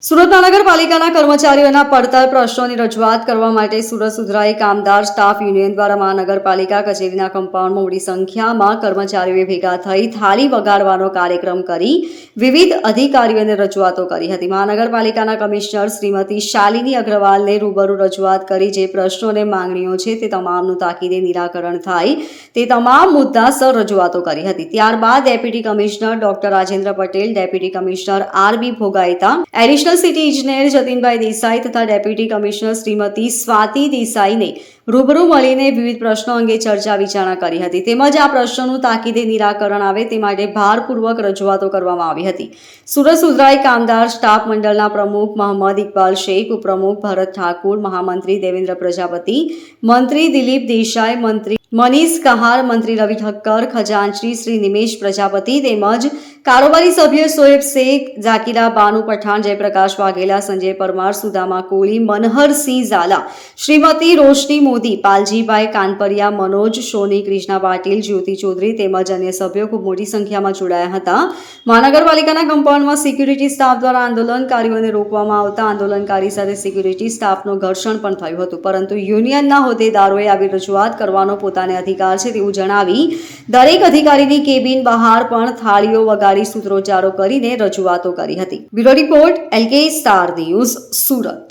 સુરત મહાનગરપાલિકાના કર્મચારીઓના પડતર પ્રશ્નોની રજૂઆત કરવા માટે સુરત સુધરાઈ કામદાર સ્ટાફ યુનિયન દ્વારા મહાનગરપાલિકા કચેરીના કમ્પાઉન્ડમાં મોટી સંખ્યામાં કર્મચારીઓએ ભેગા થઈ થાળી વગાડવાનો કાર્યક્રમ કરી વિવિધ અધિકારીઓને રજૂઆતો કરી હતી. મહાનગરપાલિકાના કમિશનર શ્રીમતી શાલિની અગ્રવાલને રૂબરૂ રજૂઆત કરી જે પ્રશ્નો અને માંગણીઓ છે તે તમામનું તાકીદે નિરાકરણ થાય તે તમામ મુદ્દાસર રજૂઆતો કરી હતી. ત્યારબાદ deputy commissioner doctor Rajendra Patel, deputy commissioner R B. Bhogayata, additional city ઇજનેર જતીનભાઈ દેસાઈ તથા ડેપ્યુટી કમિશનર શ્રીમતી સ્વાતિ દેસાઈને રૂબરૂ મળીને વિવિધ પ્રશ્નો અંગે ચર્ચા વિચારણા કરી હતી. તેમજ આ પ્રશ્નોનું તાકીદે નિરાકરણ આવે તે માટે ભારપૂર્વક રજૂઆતો કરવામાં આવી હતી. સુરત સુધરાઈ કામદાર સ્ટાફ મંડળના પ્રમુખ મોહમ્મદ ઇકબાલ શેખ, ઉપપ્રમુખ ભરત ઠાકુર, મહામંત્રી દેવેન્દ્ર પ્રજાપતિ, મંત્રી દિલીપ દેસાઈ, મંત્રી મનીષ કહાર, મંત્રી રવિ ઠક્કર, ખજાનચી શ્રી નિમેશ પ્રજાપતિ તેમજ કારોબારી સભ્ય સોએબ શેખ, ઝાકીરા બાનુ પઠાણ, જયપ્રકાશ વાઘેલા, સંજય પરમાર, સુદામા કોળી, મનહરસિંહ ઝાલા, શ્રીમતી રોશની મોદી, પાલજીભાઈ કાનપરિયા, મનોજ સોની, કૃષ્ણા પાટીલ, જ્યોતિ ચૌધરી તેમજ અન્ય સભ્યો ખૂબ મોટી સંખ્યામાં જોડાયા હતા. મહાનગરપાલિકાના કમ્પાઉન્ડમાં સિક્યુરિટી સ્ટાફ દ્વારા આંદોલનકારીઓને રોકવામાં આવતા આંદોલનકારી સાથે સિક્યુરિટી સ્ટાફનું ઘર્ષણ પણ થયું હતું, પરંતુ યુનિયનના હોદ્દેદારોએ આવી રજૂઆત કરવાનો પોતાને અધિકાર છે તેવું જણાવી દરેક અધિકારીની કેબિન બહાર પણ થાળીઓ વગાડી સૂત્રોચ્ચારો કરીને રજૂઆતો કરી હતી. Bureau report LK star news, Surat.